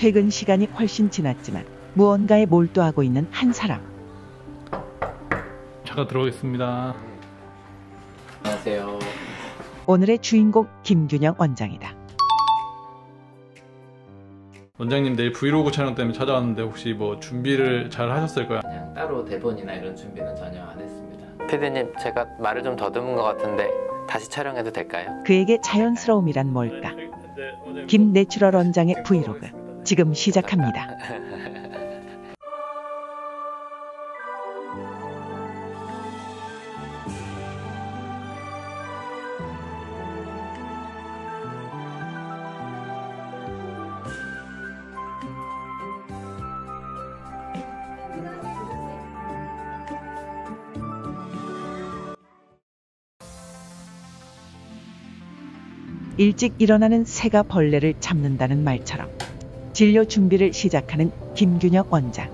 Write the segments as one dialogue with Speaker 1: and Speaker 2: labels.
Speaker 1: 퇴근 시간이 훨씬 지났지만 무언가에 몰두하고 있는 한 사람.
Speaker 2: 잠깐 들어오겠습니다.
Speaker 3: 안녕하세요.
Speaker 1: 오늘의 주인공 김균영 원장이다.
Speaker 2: 원장님 내일 브이로그 촬영 때문에 찾아왔는데 혹시 뭐 준비를 잘 하셨을까요?
Speaker 3: 그냥 따로 대본이나 이런 준비는 전혀 안 했습니다. 피디님, 제가 말을 좀 더듬은 것 같은데 다시 촬영해도 될까요?
Speaker 1: 그에게 자연스러움이란 뭘까? 김내추럴 원장의 브이로그 지금 시작합니다. 일찍 일어나는 새가 벌레를 잡는다는 말처럼 진료 준비를 시작하는 김균영 원장.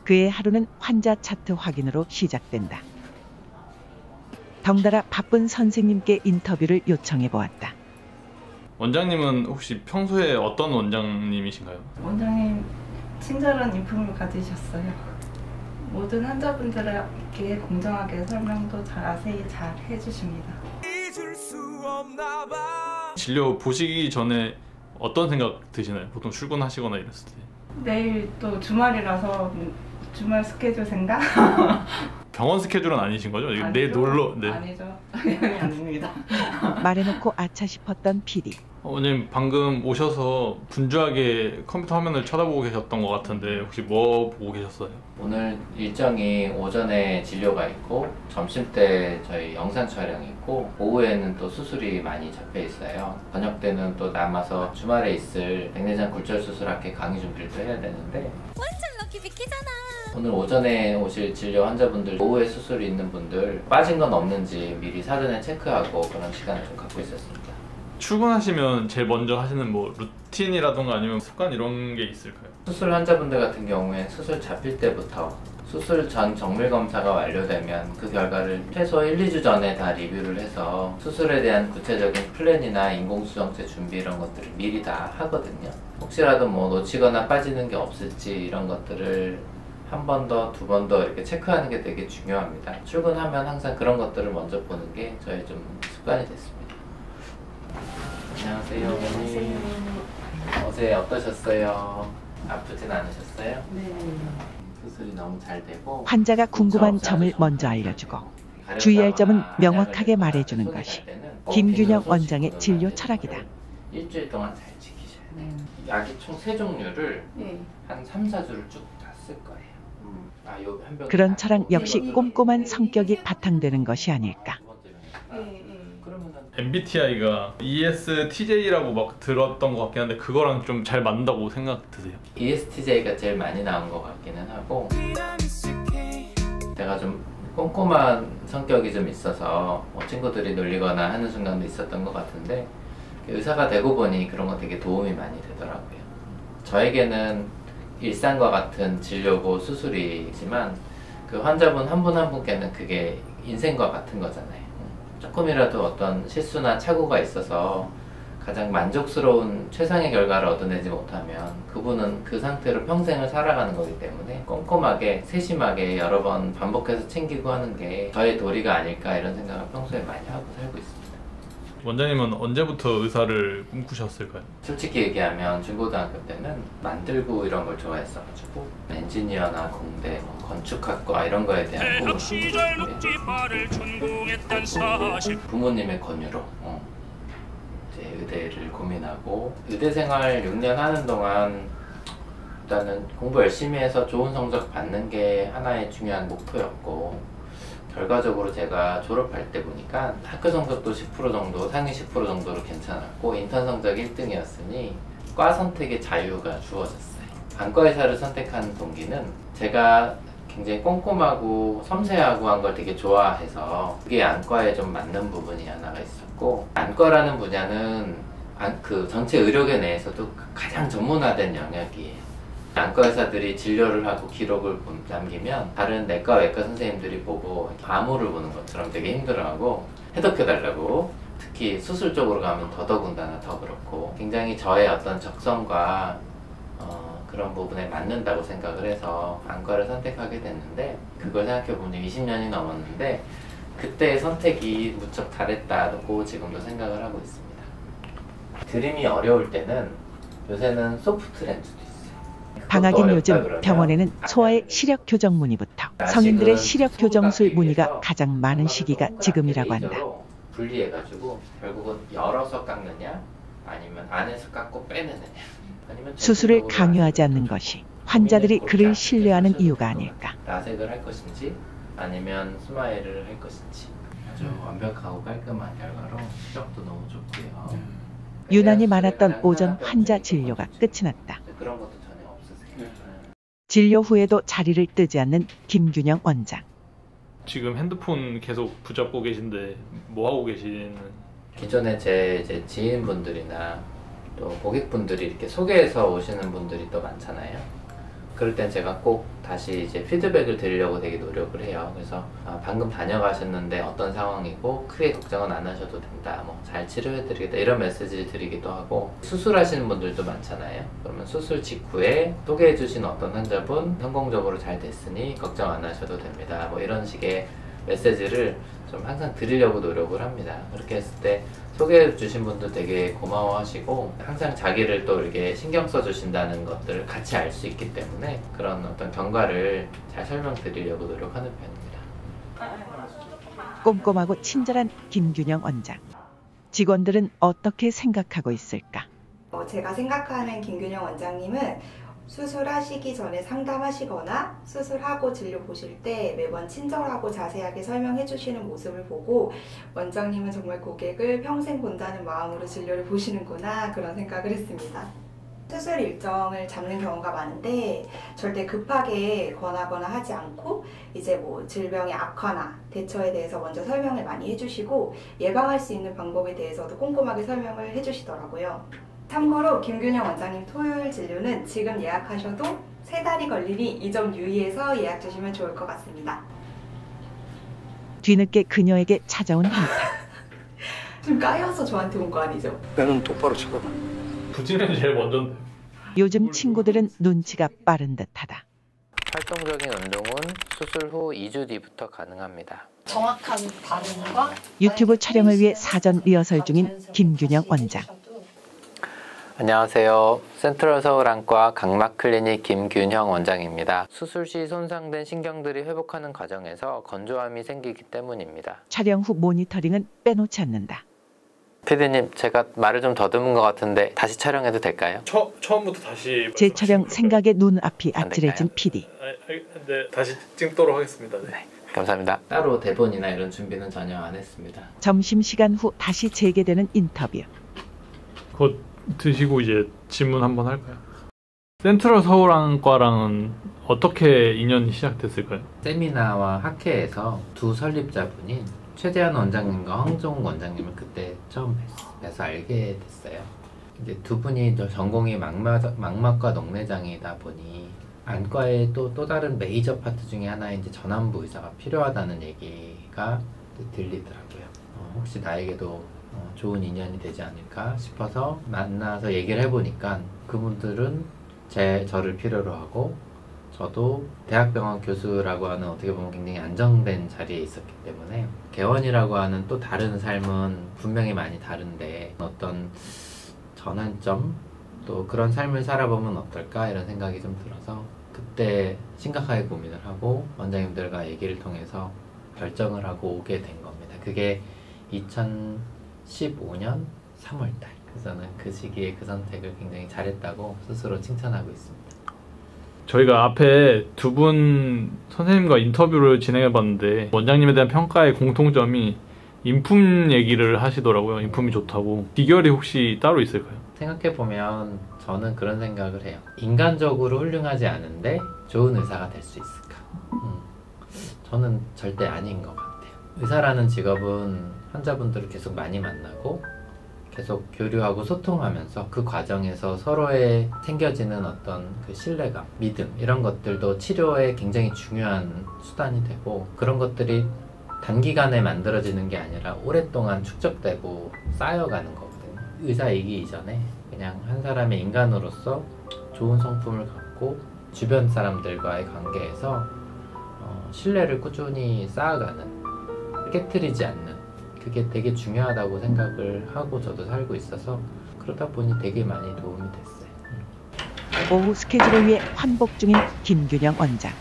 Speaker 1: 그의 하루는 환자 차트 확인으로 시작된다. 덩달아 바쁜 선생님께 인터뷰를 요청해 보았다.
Speaker 2: 원장님은 혹시 평소에 어떤 원장님이신가요?
Speaker 4: 원장님 친절한 인품을 가지셨어요. 모든 환자분들에게 공정하게 설명도 자세히 잘 해주십니다.
Speaker 2: 진료 보시기 전에 어떤 생각 드시나요? 보통 출근하시거나 이랬을 때.
Speaker 4: 내일 또 주말이라서 주말 스케줄 생각?
Speaker 2: 병원 스케줄은 아니신 거죠?
Speaker 4: 아니죠.
Speaker 2: 내일 놀러. 네.
Speaker 4: 아니죠. 당연히 아닙니다.
Speaker 1: 말해놓고 아차 싶었던 PD.
Speaker 2: 원장님 방금 오셔서 분주하게 컴퓨터 화면을 쳐다보고 계셨던 것 같은데 혹시 뭐 보고 계셨어요?
Speaker 3: 오늘 일정이 오전에 진료가 있고 점심때 저희 영상 촬영이 있고 오후에는 또 수술이 많이 잡혀 있어요. 저녁 때는 또 남아서 주말에 있을 백내장 굴절 수술학회 강의 준비를 또 해야 되는데
Speaker 5: 완전 럭키 비키잖아.
Speaker 3: 오늘 오전에 오실 진료 환자분들, 오후에 수술이 있는 분들 빠진 건 없는지 미리 사전에 체크하고 그런 시간을 좀 갖고 있었습니다.
Speaker 2: 출근하시면 제일 먼저 하시는 뭐 루틴이라던가 아니면 습관 이런 게 있을까요?
Speaker 3: 수술 환자분들 같은 경우에 수술 잡힐 때부터 수술 전 정밀 검사가 완료되면 그 결과를 최소 1, 2주 전에 다 리뷰를 해서 수술에 대한 구체적인 플랜이나 인공수정체 준비 이런 것들을 미리 다 하거든요. 혹시라도 뭐 놓치거나 빠지는 게 없을지 이런 것들을 한 번 더, 두 번 더 이렇게 체크하는 게 되게 중요합니다. 출근하면 항상 그런 것들을 먼저 보는 게 저의 좀 습관이 됐습니다. 안녕하세요, 어머니. 어제 어떠셨어요? 아프진 않으셨어요?
Speaker 4: 네.
Speaker 3: 수술이 너무 잘 되고
Speaker 1: 환자가 궁금한 점을 먼저 알려주고 주의할 점은 명확하게 말해주는 것이 김균영 원장의 진료 철학이다.
Speaker 3: 일주일 동안 잘 지키셔야 돼요. 약이 총 3종류를 한 3, 4주를 쭉 다 쓸 거예요.
Speaker 1: 그런 철학 역시 꼼꼼한 성격이 바탕되는 것이 아닐까.
Speaker 2: MBTI가 ESTJ라고 막 들었던 것 같긴 한데 그거랑 좀 잘 맞는다고 생각 드세요?
Speaker 3: ESTJ가 제일 많이 나온 것 같기는 하고 제가 좀 꼼꼼한 성격이 좀 있어서 뭐 친구들이 놀리거나 하는 순간도 있었던 것 같은데 의사가 되고 보니 그런 거 되게 도움이 많이 되더라고요. 저에게는 일상과 같은 진료고 수술이지만 그 환자분 한 분 한 분께는 그게 인생과 같은 거잖아요. 조금이라도 어떤 실수나 착오가 있어서 가장 만족스러운 최상의 결과를 얻어내지 못하면 그분은 그 상태로 평생을 살아가는 거기 때문에 꼼꼼하게 세심하게 여러 번 반복해서 챙기고 하는 게 저의 도리가 아닐까 이런 생각을 평소에 많이 하고 살고 있습니다.
Speaker 2: 원장님은 언제부터 의사를 꿈꾸셨을까요?
Speaker 3: 솔직히 얘기하면 중고등학교 때는 만들고 이런 걸 좋아했어가지고 엔지니어나 공대, 건축학과 이런 거에 대한 꿈을 부모님의 권유로 이제 의대를 고민하고 의대 생활 6년 하는 동안 일단은 공부 열심히 해서 좋은 성적 받는 게 하나의 중요한 목표였고 결과적으로 제가 졸업할 때 보니까 학교 성적도 10% 정도, 상위 10% 정도로 괜찮았고 인턴 성적 1등이었으니 과 선택의 자유가 주어졌어요. 안과의사를 선택한 동기는 제가 굉장히 꼼꼼하고 섬세하고 한 걸 되게 좋아해서 그게 안과에 좀 맞는 부분이 하나가 있었고 안과라는 분야는 그 전체 의료계 내에서도 가장 전문화된 영역이에요. 안과 의사들이 진료를 하고 기록을 남기면 다른 내과 외과 선생님들이 보고 암호를 보는 것처럼 되게 힘들어하고 해독해달라고 특히 수술 쪽으로 가면 더더군다나 더 그렇고 굉장히 저의 어떤 적성과 그런 부분에 맞는다고 생각을 해서 안과를 선택하게 됐는데 그걸 생각해보면 20년이 넘었는데 그때의 선택이 무척 잘했다고 지금도 생각을 하고 있습니다. 드림이 어려울 때는 요새는 소프트 렌즈도 있어요.
Speaker 1: 방학인 요즘 병원에는 소아의 시력 교정 문의부터 성인들의 시력 교정술 문의가 가장 많은 시기가 지금이라고 한다.
Speaker 3: 분리해가지고 결국은 열어서 깎느냐 아니면 안에서 깎고 빼내느냐 아니면
Speaker 1: 수술을 강요하지 않는 것이 환자들이 그를 신뢰하는 이유가 아닐까.
Speaker 3: 라섹을 할 것인지 아니면 스마일을 할 것인지 아주 완벽하고 깔끔한 결과로 시력도 너무 좋고요.
Speaker 1: 유난히 많았던 오전 환자 진료가 끝이 났다.
Speaker 3: 그런 것도 전혀 없으세요.
Speaker 1: 진료 후에도 자리를 뜨지 않는 김균영 원장.
Speaker 2: 지금 핸드폰 계속 붙잡고 계신데 뭐 하고 계시는?
Speaker 3: 기존에 제 이제 지인분들이나 또 고객분들이 이렇게 소개해서 오시는 분들이 또 많잖아요. 그럴 땐 제가 꼭 다시 이제 피드백을 드리려고 되게 노력을 해요. 그래서 방금 다녀가셨는데 어떤 상황이고 크게 걱정은 안 하셔도 된다. 뭐 잘 치료해드리겠다 이런 메시지를 드리기도 하고 수술하시는 분들도 많잖아요. 그러면 수술 직후에 소개해주신 어떤 환자분 성공적으로 잘 됐으니 걱정 안 하셔도 됩니다. 뭐 이런 식의 메시지를 좀 항상 드리려고 노력을 합니다. 그렇게 했을 때 소개해 주신 분도 되게 고마워하시고 항상 자기를 또 이렇게 신경 써 주신다는 것들을 같이 알 수 있기 때문에 그런 어떤 경과를 잘 설명드리려고 노력하는 편입니다.
Speaker 1: 꼼꼼하고 친절한 김균영 원장. 직원들은 어떻게 생각하고 있을까?
Speaker 6: 제가 생각하는 김균영 원장님은 수술하시기 전에 상담하시거나 수술하고 진료 보실 때 매번 친절하고 자세하게 설명해 주시는 모습을 보고 원장님은 정말 고객을 평생 본다는 마음으로 진료를 보시는구나 그런 생각을 했습니다. 수술 일정을 잡는 경우가 많은데 절대 급하게 권하거나 하지 않고 이제 뭐 질병의 악화나 대처에 대해서 먼저 설명을 많이 해주시고 예방할 수 있는 방법에 대해서도 꼼꼼하게 설명을 해주시더라고요. 참고로 김균영 원장님 토요일 진료는 지금 예약하셔도 3달이 걸리니 이 점 유의해서 예약 주시면 좋을 것 같습니다.
Speaker 1: 뒤늦게 그녀에게 찾아온 현타.
Speaker 6: 좀 까여서 저한테 온 거 아니죠?
Speaker 7: 나는 똑바로 쳐다봐.
Speaker 2: 부진은 제일 먼저인데.
Speaker 1: 요즘 친구들은 눈치가 빠른 듯하다.
Speaker 3: 활동적인 운동은 수술 후 2주 뒤부터 가능합니다.
Speaker 5: 정확한 발음과
Speaker 1: 유튜브 촬영을 위해 사전 리허설 중인 김균영 원장.
Speaker 3: 안녕하세요. 센트럴 서울안과 각막클리닉 김균형 원장입니다. 수술 시 손상된 신경들이 회복하는 과정에서 건조함이 생기기 때문입니다.
Speaker 1: 촬영 후 모니터링은 빼놓지 않는다.
Speaker 3: 피디님, 제가 말을 좀 더듬은 것 같은데 다시 촬영해도 될까요?
Speaker 2: 처음부터 다시
Speaker 1: 재촬영 생각에 눈앞이 아찔해진 PD.
Speaker 2: 네, 다시 찍도록 하겠습니다.
Speaker 3: 네, 감사합니다. 따로 대본이나 이런 준비는 전혀 안 했습니다.
Speaker 1: 점심시간 후 다시 재개되는 인터뷰.
Speaker 2: 곧 드시고 이제 질문 한번 할까요? 센트럴 서울안과랑은 어떻게 인연이 시작됐을까요?
Speaker 3: 세미나와 학회에서 두 설립자분인 최대한 원장님과 황종욱 원장님을 그때 처음 뵈서 알게 됐어요. 이제 두 분이 전공이 망막과 녹내장이다 보니 안과의 또 다른 메이저 파트 중에 하나인 이제 전환부 의사가 필요하다는 얘기가 들리더라고요. 혹시 나에게도 좋은 인연이 되지 않을까 싶어서 만나서 얘기를 해보니까 그분들은 저를 필요로 하고 저도 대학병원 교수라고 하는 어떻게 보면 굉장히 안정된 자리에 있었기 때문에 개원이라고 하는 또 다른 삶은 분명히 많이 다른데 어떤 전환점 또 그런 삶을 살아보면 어떨까 이런 생각이 좀 들어서 그때 심각하게 고민을 하고 원장님들과 얘기를 통해서 결정을 하고 오게 된 겁니다. 그게 2015년 3월달. 그래서 저는 그 시기에 그 선택을 굉장히 잘했다고 스스로 칭찬하고 있습니다.
Speaker 2: 저희가 앞에 두 분 선생님과 인터뷰를 진행해봤는데 원장님에 대한 평가의 공통점이 인품 얘기를 하시더라고요. 인품이 좋다고. 비결이 혹시 따로 있을까요?
Speaker 3: 생각해보면 저는 그런 생각을 해요. 인간적으로 훌륭하지 않은데 좋은 의사가 될 수 있을까? 저는 절대 아닌 것 같아요. 의사라는 직업은 환자분들을 계속 많이 만나고 계속 교류하고 소통하면서 그 과정에서 서로의 생겨지는 어떤 그 신뢰감, 믿음 이런 것들도 치료에 굉장히 중요한 수단이 되고 그런 것들이 단기간에 만들어지는 게 아니라 오랫동안 축적되고 쌓여가는 거거든요. 의사이기 이전에 그냥 한 사람의 인간으로서 좋은 성품을 갖고 주변 사람들과의 관계에서 신뢰를 꾸준히 쌓아가는, 깨트리지 않는, 그게 되게 중요하다고 생각을 하고 저도 살고 있어서 그러다 보니 되게 많이 도움이 됐어요.
Speaker 1: 오후 스케줄을 위해 환복 중인 김균영 원장.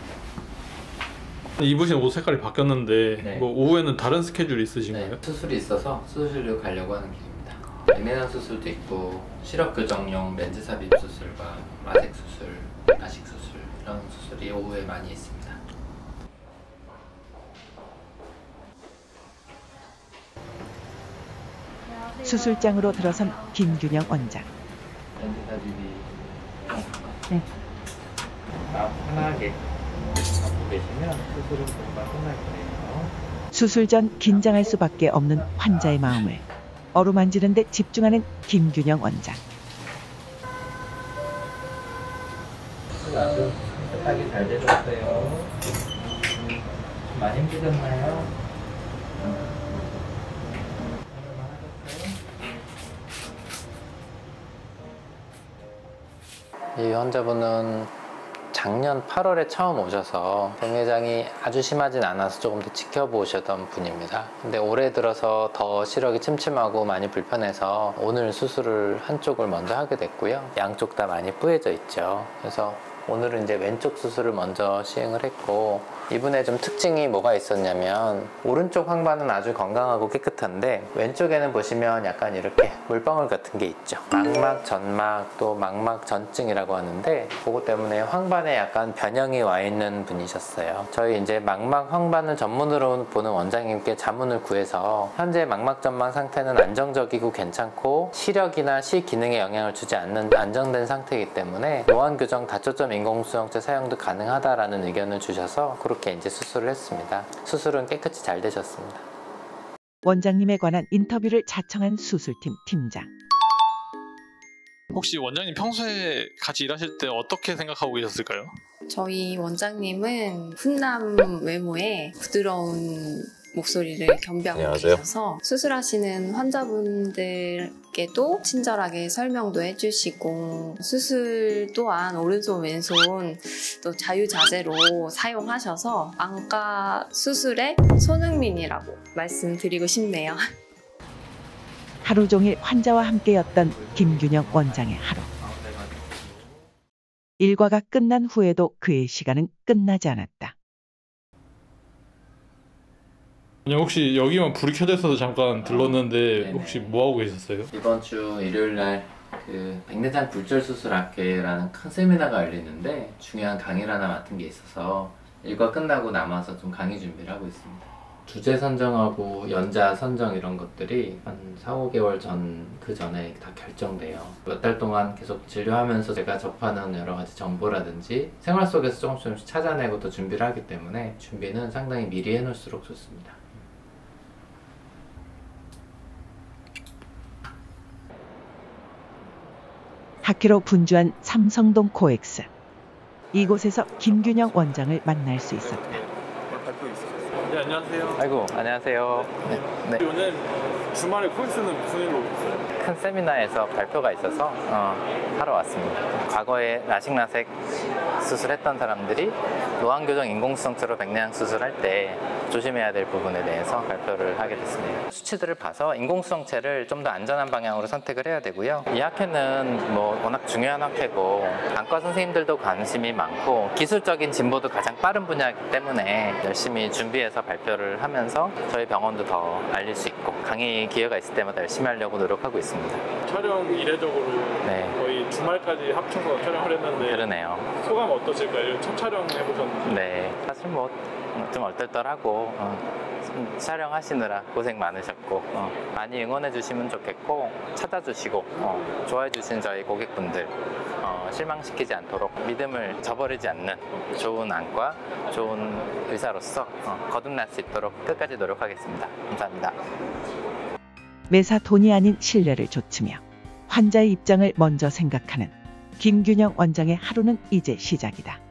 Speaker 2: 입으신 옷 색깔이 바뀌었는데
Speaker 3: 네.
Speaker 2: 뭐 오후에는 다른 스케줄이 있으신가요?
Speaker 3: 네, 수술이 있어서 수술로 가려고 하는 길입니다. 백내장 수술도 있고 시력 교정용 렌즈 삽입 수술과 라섹 수술, 라식 수술 이런 수술이 오후에 많이 있습니다.
Speaker 1: 수술장으로 들어선 김균영 원장.
Speaker 3: 렌즈 삽입이
Speaker 1: 네.
Speaker 3: 마음 편하게 갖고 계시면 수술은 금방 끝날 거예요.
Speaker 1: 수술 전 긴장할 수밖에 없는 환자의 마음을 어루만지는 데 집중하는 김균영 원장.
Speaker 3: 수술 아주 깨끗하게 잘 되셨어요. 좀 많이 힘드셨나요? 이 환자분은 작년 8월에 처음 오셔서 백내장이 아주 심하진 않아서 조금 더 지켜보셨던 분입니다. 근데 올해 들어서 더 시력이 침침하고 많이 불편해서 오늘 수술을 한쪽을 먼저 하게 됐고요. 양쪽 다 많이 뿌얘져 있죠. 그래서 오늘은 이제 왼쪽 수술을 먼저 시행을 했고, 이분의 좀 특징이 뭐가 있었냐면 오른쪽 황반은 아주 건강하고 깨끗한데 왼쪽에는 보시면 약간 이렇게 물방울 같은 게 있죠. 망막 전막 또 망막 전증이라고 하는데 그것 때문에 황반에 약간 변형이 와 있는 분이셨어요. 저희 이제 망막 황반을 전문으로 보는 원장님께 자문을 구해서 현재 망막 전막 상태는 안정적이고 괜찮고 시력이나 시 기능에 영향을 주지 않는 안정된 상태이기 때문에 노안 교정 다초점 인공수정체 사용도 가능하다라는 의견을 주셔서 그렇게 이제 수술을 했습니다. 수술은 깨끗이 잘 되셨습니다.
Speaker 1: 원장님에 관한 인터뷰를 자청한 수술팀 팀장.
Speaker 2: 혹시 원장님 평소에 같이 일하실 때 어떻게 생각하고 계셨을까요?
Speaker 5: 저희 원장님은 훈남 외모에 부드러운 목소리를 겸비하고 계셔서 수술하시는 환자분들께도 친절하게 설명도 해주시고 수술 또한 오른손 왼손 또 자유자재로 사용하셔서 안과 수술의 손흥민이라고 말씀드리고 싶네요.
Speaker 1: 하루 종일 환자와 함께였던 김균영 원장의 하루. 일과가 끝난 후에도 그의 시간은 끝나지 않았다.
Speaker 2: 혹시 여기만 불이 켜져 있어서 잠깐 들렀는데
Speaker 3: 네네.
Speaker 2: 혹시 뭐 하고 계셨어요?
Speaker 3: 이번 주 일요일 날 그 백내장 굴절 수술학회라는 큰 세미나가 열리는데 중요한 강의를 하나 맡은 게 있어서 일과 끝나고 남아서 좀 강의 준비를 하고 있습니다. 주제 선정하고 연자 선정 이런 것들이 한 4-5개월 그 전에 다 결정돼요. 몇 달 동안 계속 진료하면서 제가 접하는 여러 가지 정보라든지 생활 속에서 조금씩 찾아내고 또 준비를 하기 때문에 준비는 상당히 미리 해놓을수록 좋습니다.
Speaker 1: 학회로 분주한 삼성동 코엑스. 이곳에서 김균영 원장을 만날 수 있었다.
Speaker 2: 네, 안녕하세요.
Speaker 3: 아이고, 안녕하세요. 네.
Speaker 2: 오늘 주말에 코엑스는 무슨 일로 오셨어요?
Speaker 3: 큰 세미나에서 발표가 있어서 하러 왔습니다. 과거에 라식 수술했던 사람들이 노안교정 인공수정체로 백내장 수술할 때 조심해야 될 부분에 대해서 발표를 하게 됐습니다. 수치들을 봐서 인공수정체를 좀 더 안전한 방향으로 선택을 해야 되고요. 이 학회는 뭐 워낙 중요한 학회고 안과 선생님들도 관심이 많고 기술적인 진보도 가장 빠른 분야이기 때문에 열심히 준비해서 발표를 하면서 저희 병원도 더 알릴 수 있고 강의 기회가 있을 때마다 열심히 하려고 노력하고 있습니다.
Speaker 2: 촬영 이례적으로
Speaker 3: 네.
Speaker 2: 거의 주말까지 합쳐서 촬영을 했는데
Speaker 3: 그러네요.
Speaker 2: 소감 어떠실까요? 첫 촬영 해보셨는데.
Speaker 3: 네, 사실 뭐 좀 얼떨떨하고 촬영하시느라 고생 많으셨고 많이 응원해 주시면 좋겠고 찾아주시고 좋아해 주신 저희 고객분들 실망시키지 않도록 믿음을 저버리지 않는 좋은 안과 좋은 의사로서 거듭날 수 있도록 끝까지 노력하겠습니다. 감사합니다.
Speaker 1: 매사 돈이 아닌 신뢰를 좇으며 환자의 입장을 먼저 생각하는 김균영 원장의 하루는 이제 시작이다.